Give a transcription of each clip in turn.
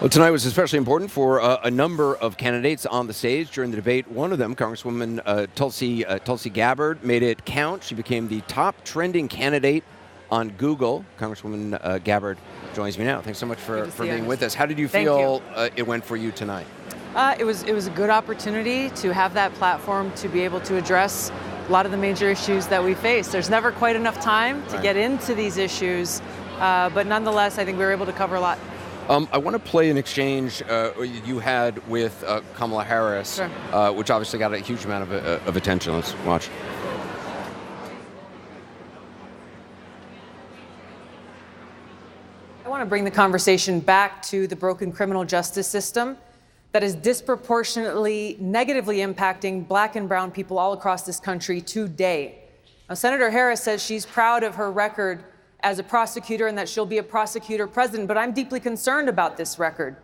Well, tonight was especially important for a number of candidates on the stage during the debate. One of them, Congresswoman Tulsi Gabbard, made it count. She became the top trending candidate on Google. Congresswoman Gabbard joins me now. Thanks so much for being with us. How did you feel it went for you tonight? It was a good opportunity to have that platform to be able to address a lot of the major issues that we face. There's never quite enough time to get into these issues, but nonetheless, I think we were able to cover a lot. I want to play an exchange you had with Kamala Harris, Sure. Which obviously got a huge amount of attention. Let's watch. I want to bring the conversation back to the broken criminal justice system that is disproportionately negatively impacting Black and brown people all across this country today. Now, Senator Harris says she's proud of her record as a prosecutor and that she'll be a prosecutor president, but I'm deeply concerned about this record.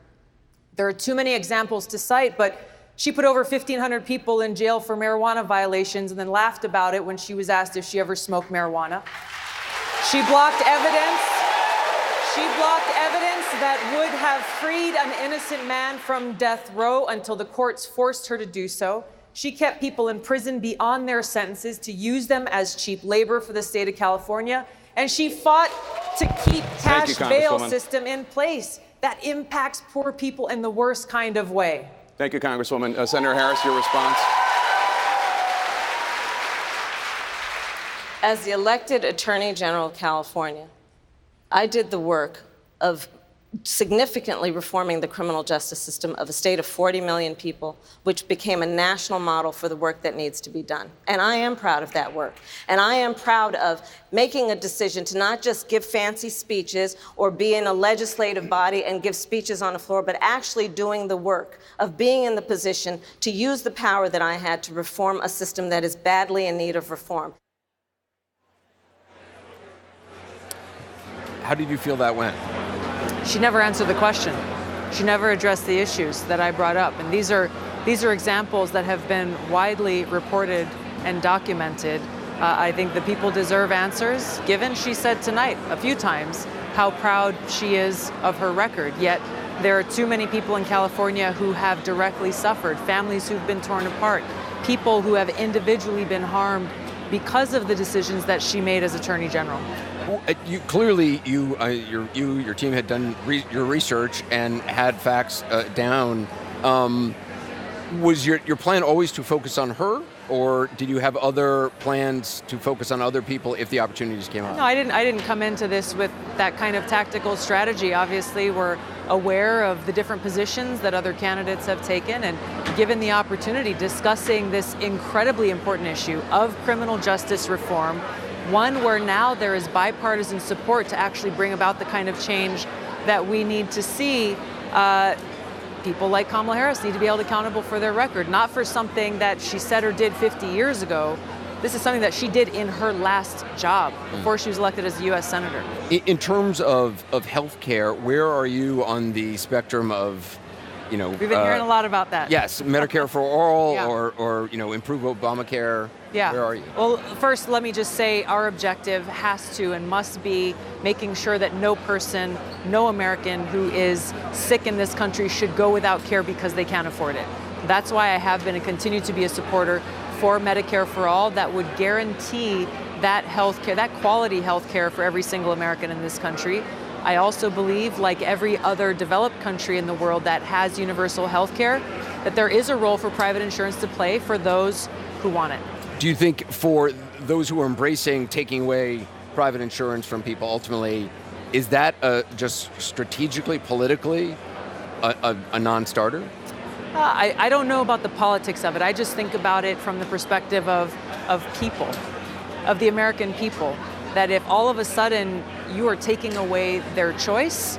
There are too many examples to cite, but she put over 1,500 people in jail for marijuana violations and then laughed about it when she was asked if she ever smoked marijuana. She blocked evidence. She blocked evidence that would have freed an innocent man from death row until the courts forced her to do so. She kept people in prison beyond their sentences to use them as cheap labor for the state of California. And she fought to keep cash bail system in place that impacts poor people in the worst kind of way. Thank you, Congresswoman. Senator Harris, your response. As the elected Attorney General of California, I did the work of significantly reforming the criminal justice system of a state of 40 million people, which became a national model for the work that needs to be done. And I am proud of that work. And I am proud of making a decision to not just give fancy speeches or be in a legislative body and give speeches on the floor, but actually doing the work of being in the position to use the power that I had to reform a system that is badly in need of reform. How did you feel that went? She never answered the question. She never addressed the issues that I brought up. And these are examples that have been widely reported and documented. I think the people deserve answers, given she said tonight a few times how proud she is of her record. Yet there are too many people in California who have directly suffered, families who've been torn apart, people who have individually been harmed because of the decisions that she made as Attorney General. You clearly, your team had done your research and had facts down. Was your plan always to focus on her, or did you have other plans to focus on other people if the opportunities came up? No, I didn't come into this with that kind of tactical strategy. Obviously, we're aware of the different positions that other candidates have taken, and given the opportunity, discussing this incredibly important issue of criminal justice reform, one where now there is bipartisan support to actually bring about the kind of change that we need to see. People like Kamala Harris need to be held accountable for their record, not for something that she said or did 50 years ago. This is something that she did in her last job before she was elected as a U.S. Senator. In terms of health care, where are you on the spectrum of, We've been hearing a lot about that. Yes, Medicare for all, Yeah. or improve Obamacare. Yeah. Where are you? Well, first, let me just say our objective has to and must be making sure that no person, no American who is sick in this country should go without care because they can't afford it. That's why I have been and continue to be a supporter for Medicare for all that would guarantee that health care, that quality health care for every single American in this country. I also believe, like every other developed country in the world that has universal health care, that there is a role for private insurance to play for those who want it. Do you think for those who are embracing taking away private insurance from people, ultimately, is that just strategically, politically, a non-starter? I don't know about the politics of it. I just think about it from the perspective of people, of the American people. That if all of a sudden you are taking away their choice,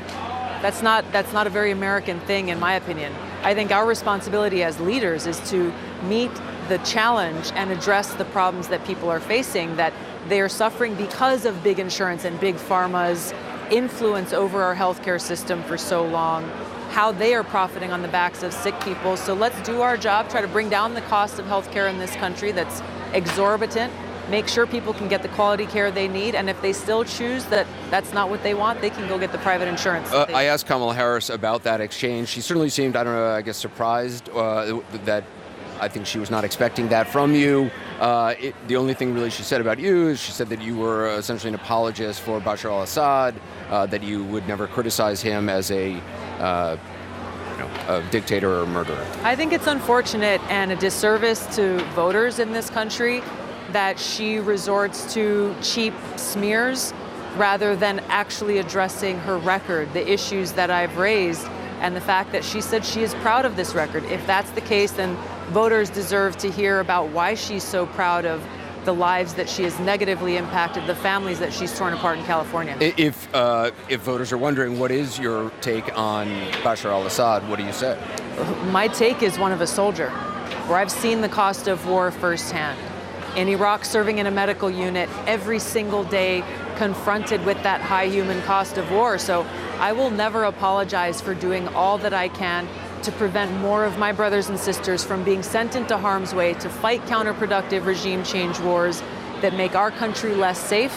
that's not a very American thing, in my opinion. I think our responsibility as leaders is to meet the challenge and address the problems that people are facing, that they are suffering because of big insurance and big pharma's influence over our healthcare system for so long, how they are profiting on the backs of sick people. So let's do our job, try to bring down the cost of healthcare in this country that's exorbitant. make sure people can get the quality care they need, and if they still choose that that's not what they want, they can go get the private insurance. I asked Kamala Harris about that exchange. She certainly seemed, I don't know, I guess surprised that I think she was not expecting that from you. The only thing really she said about you is she said that you were essentially an apologist for Bashar al-Assad, that you would never criticize him as a dictator or murderer. I think it's unfortunate and a disservice to voters in this country that she resorts to cheap smears rather than actually addressing her record, the issues that I've raised, and the fact that she said she is proud of this record. If that's the case, then voters deserve to hear about why she's so proud of the lives that she has negatively impacted, the families that she's torn apart in California. If voters are wondering, what is your take on Bashar al-Assad, what do you say? My take is one of a soldier, where I've seen the cost of war firsthand. In Iraq, serving in a medical unit every single day, confronted with that high human cost of war. So I will never apologize for doing all that I can to prevent more of my brothers and sisters from being sent into harm's way to fight counterproductive regime change wars that make our country less safe,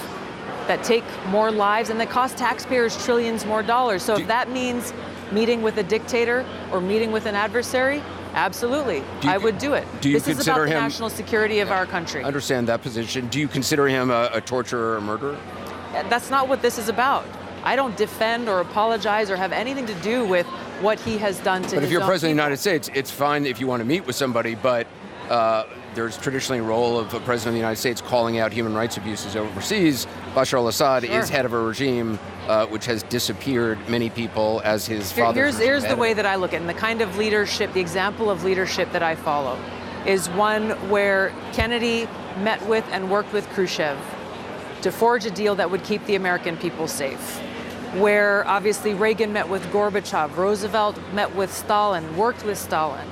that take more lives, and that cost taxpayers trillions more dollars. So if that means meeting with a dictator or meeting with an adversary, absolutely, I would do it. This is about the national security of our country. I understand that position. Do you consider him a torturer or a murderer? That's not what this is about. I don't defend or apologize or have anything to do with what he has done to his own people. But if you're president of the United States, it's fine if you want to meet with somebody, but there's traditionally a role of a president of the United States calling out human rights abuses overseas. Bashar al-Assad is head of a regime which has disappeared many people as his father. Here's the way that I look at it, and the kind of leadership, the example of leadership that I follow is one where Kennedy met with and worked with Khrushchev to forge a deal that would keep the American people safe. Where obviously Reagan met with Gorbachev, Roosevelt met with Stalin, worked with Stalin,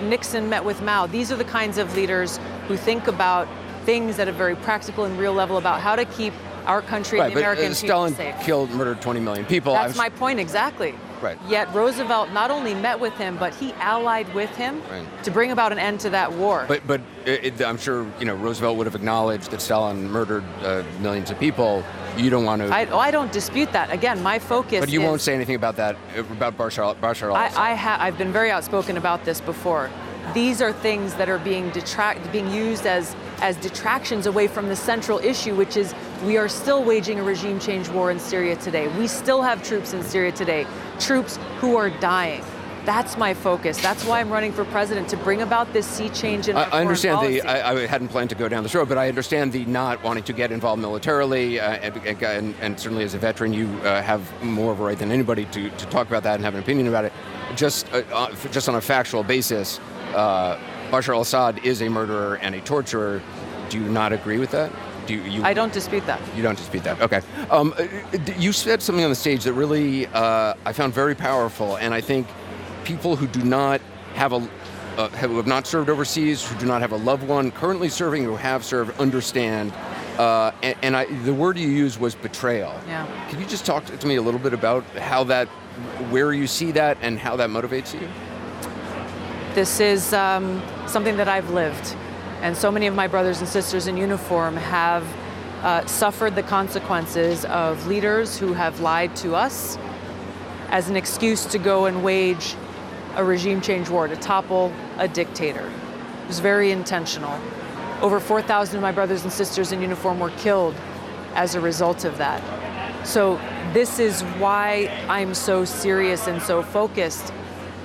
Nixon met with Mao. These are the kinds of leaders who think about things at a very practical and real level about how to keep our country and the American people safe. Stalin murdered 20 million people. That's my point, exactly. Right. Yet Roosevelt not only met with him, but he allied with him to bring about an end to that war. But I'm sure Roosevelt would have acknowledged that Stalin murdered millions of people. You don't want to. I don't dispute that. Again, my focus. But you won't say anything about that about Bashar al-Assad. I've been very outspoken about this before. These are things that are being used as detractions away from the central issue, which is we are still waging a regime change war in Syria today. We still have troops in Syria today, troops who are dying. That's my focus. That's why I'm running for president, to bring about this sea change in our foreign policy. I hadn't planned to go down this road, but I understand the not wanting to get involved militarily, and certainly as a veteran, you have more of a right than anybody to talk about that and have an opinion about it. Just on a factual basis, Bashar al-Assad is a murderer and a torturer. Do you not agree with that? I don't dispute that. You don't dispute that. Okay. You said something on the stage that really I found very powerful, and I think people who do not have who have not served overseas, who do not have a loved one currently serving, who have served, understand. The word you used was betrayal. Yeah. Can you just talk to me a little bit about where you see that and how that motivates you? This is something that I've lived, and so many of my brothers and sisters in uniform have suffered the consequences of leaders who have lied to us as an excuse to go and wage a regime change war, to topple a dictator. It was very intentional. Over 4,000 of my brothers and sisters in uniform were killed as a result of that. So this is why I'm so serious and so focused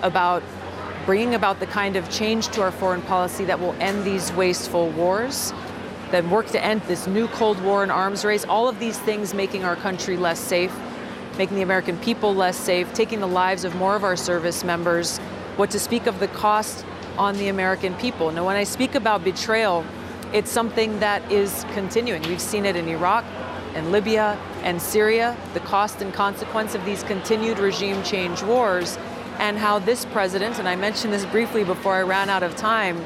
about bringing about the kind of change to our foreign policy that will end these wasteful wars, that work to end this new Cold War and arms race, all of these things making our country less safe, making the American people less safe, taking the lives of more of our service members, what to speak of the cost on the American people. Now, when I speak about betrayal, it's something that is continuing. We've seen it in Iraq and Libya and Syria, the cost and consequence of these continued regime change wars, and how this president, and I mentioned this briefly before I ran out of time,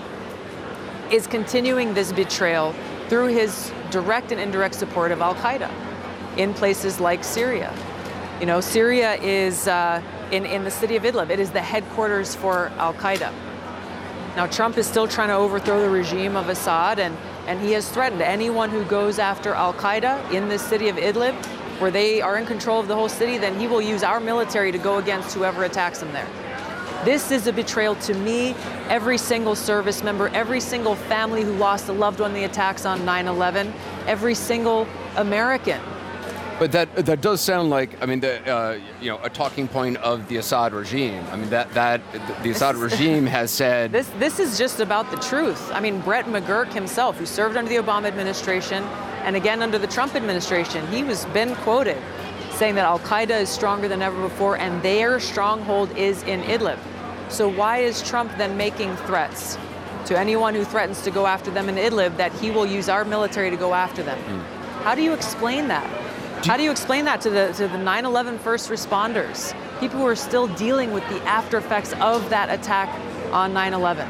is continuing this betrayal through his direct and indirect support of al-Qaeda in places like Syria. Syria is in the city of Idlib. It is the headquarters for al-Qaeda. Now, Trump is still trying to overthrow the regime of Assad, and And he has threatened anyone who goes after al-Qaeda in this city of Idlib, where they are in control of the whole city, then he will use our military to go against whoever attacks him there. This is a betrayal to me, every single service member, every single family who lost a loved one in the attacks on 9/11, every single American. But that does sound like, I mean, a talking point of the Assad regime. I mean, the Assad regime has said this is just about the truth. I mean, Brett McGurk himself, who served under the Obama administration and again under the Trump administration, he was been quoted saying that al-Qaeda is stronger than ever before and their stronghold is in Idlib. So why is Trump then making threats to anyone who threatens to go after them in Idlib that he will use our military to go after them? How do you explain that? How do you explain that to the 9/11 first responders, people who are still dealing with the after effects of that attack on 9/11?